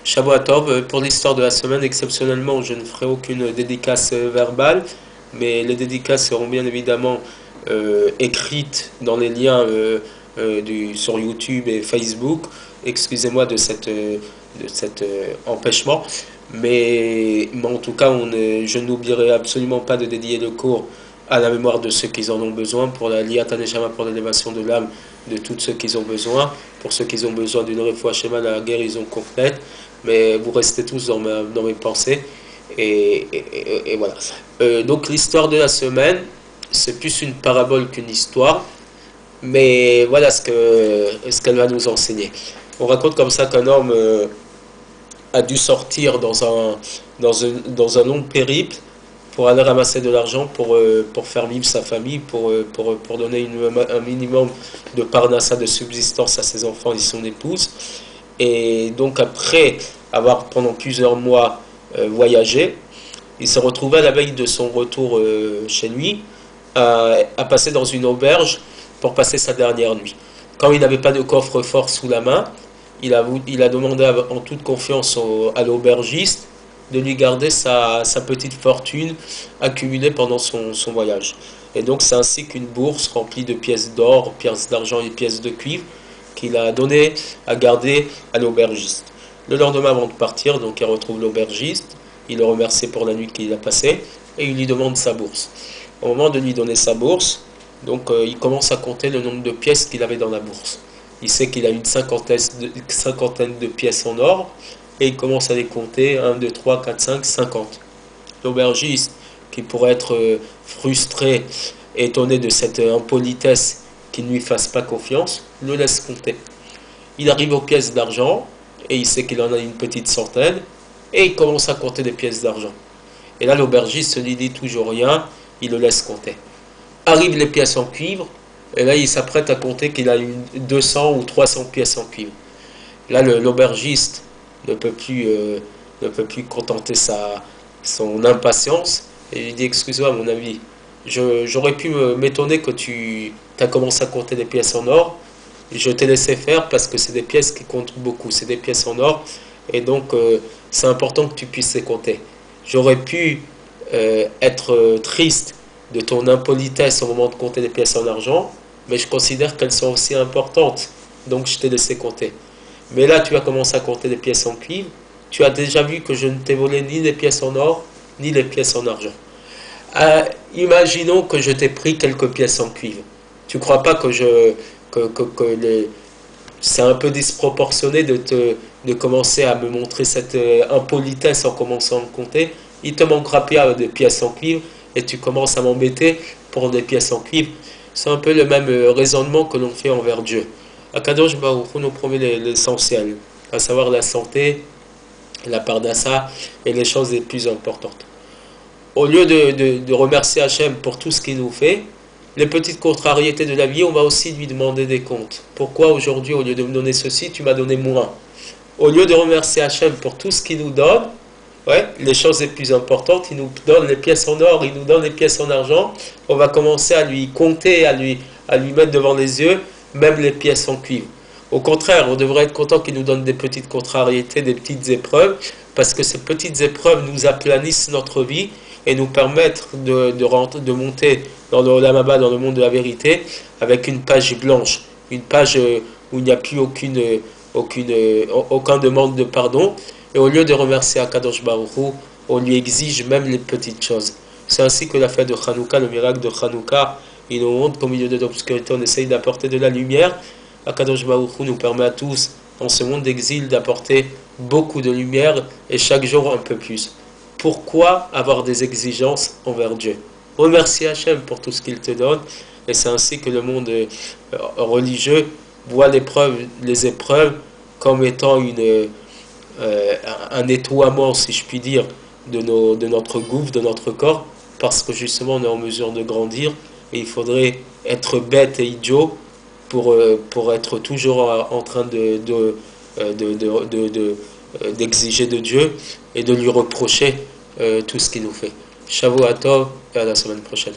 Shavua Tov, pour l'histoire de la semaine, exceptionnellement, je ne ferai aucune dédicace verbale, mais les dédicaces seront bien évidemment écrites dans les liens sur YouTube et Facebook. Excusez-moi de cet empêchement, mais en tout cas, je n'oublierai absolument pas de dédier le cours à la mémoire de ceux qui en ont besoin, pour la Liata Neshama, pour l'élévation de l'âme de tous ceux qui ont besoin, pour ceux qui ont besoin d'une refoua Shema, la guérison complète. Mais vous restez tous dans mes pensées. Et voilà. Donc l'histoire de la semaine, c'est plus une parabole qu'une histoire. Mais voilà ce qu'elle va nous enseigner. On raconte comme ça qu'un homme a dû sortir dans un long périple pour aller ramasser de l'argent pour faire vivre sa famille, pour donner un minimum de parnassa, de subsistance à ses enfants et son épouse. Et donc après avoir pendant plusieurs mois voyagé, il s'est retrouvé à la veille de son retour chez lui à passer dans une auberge pour passer sa dernière nuit. Quand il n'avait pas de coffre-fort sous la main, il a demandé en toute confiance à l'aubergiste de lui garder sa petite fortune accumulée pendant son voyage. Et donc c'est ainsi qu'une bourse remplie de pièces d'or, pièces d'argent et pièces de cuivre qu'il a donné à garder à l'aubergiste. Le lendemain, avant de partir, donc il retrouve l'aubergiste, il le remercie pour la nuit qu'il a passée et il lui demande sa bourse. Au moment de lui donner sa bourse, donc il commence à compter le nombre de pièces qu'il avait dans la bourse. Il sait qu'il a une cinquantaine de pièces en or et il commence à les compter, 1, 2, 3, 4, 5, 50. L'aubergiste, qui pourrait être frustré, étonné de cette impolitesse qu'il ne lui fasse pas confiance, le laisse compter. Il arrive aux pièces d'argent et il sait qu'il en a une petite centaine et il commence à compter des pièces d'argent. Et là, l'aubergiste ne lui dit toujours rien, il le laisse compter. Arrivent les pièces en cuivre et là, il s'apprête à compter qu'il a 200 ou 300 pièces en cuivre. Là, l'aubergiste ne peut plus contenter son impatience et lui dit: excuse-moi, mon ami, j'aurais pu m'étonner que tu as commencé à compter des pièces en or. Je t'ai laissé faire parce que c'est des pièces qui comptent beaucoup, c'est des pièces en or et donc c'est important que tu puisses les compter. J'aurais pu être triste de ton impolitesse au moment de compter des pièces en argent, mais je considère qu'elles sont aussi importantes, donc je t'ai laissé compter. Mais là, tu as commencé à compter des pièces en cuivre, tu as déjà vu que je ne t'ai volé ni les pièces en or, ni les pièces en argent. Imaginons que je t'ai pris quelques pièces en cuivre. Tu ne crois pas que c'est un peu disproportionné de commencer à me montrer cette impolitesse en commençant à me compter? Il te manquera bien des pièces en cuivre et tu commences à m'embêter pour des pièces en cuivre. C'est un peu le même raisonnement que l'on fait envers Dieu. Akadosh Baruch Hu nous promet l'essentiel, à savoir la santé, la parnassa et les choses les plus importantes. Au lieu de remercier Hachem pour tout ce qu'il nous fait, les petites contrariétés de la vie, on va aussi lui demander des comptes. Pourquoi aujourd'hui, au lieu de me donner ceci, tu m'as donné moins? Au lieu de remercier Hachem pour tout ce qu'il nous donne, les choses les plus importantes, il nous donne les pièces en or, il nous donne les pièces en argent, on va commencer à lui compter, à lui mettre devant les yeux, même les pièces en cuivre. Au contraire, on devrait être content qu'il nous donne des petites contrariétés, des petites épreuves, parce que ces petites épreuves nous aplanissent notre vie et nous permettent de monter dans le Olam Haba, dans le monde de la vérité, avec une page blanche, une page où il n'y a plus aucun demande de pardon. Et au lieu de remercier Akadosh Baruch Hu, on lui exige même les petites choses. C'est ainsi que la fête de Hanouka, le miracle de Hanouka, il nous montre qu'au milieu de l'obscurité, on essaye d'apporter de la lumière. Akadosh Baruch Hu nous permet à tous, dans ce monde d'exil, d'apporter beaucoup de lumière et chaque jour un peu plus. Pourquoi avoir des exigences envers Dieu? Remercie Hachem pour tout ce qu'il te donne, et c'est ainsi que le monde religieux voit les épreuves comme étant un nettoiement, si je puis dire, de notre gouffre, de notre corps, parce que justement on est en mesure de grandir, et il faudrait être bête et idiot pour être toujours en train d'exiger de Dieu et de lui reprocher tout ce qu'il nous fait. Shavua Tov et à la semaine prochaine.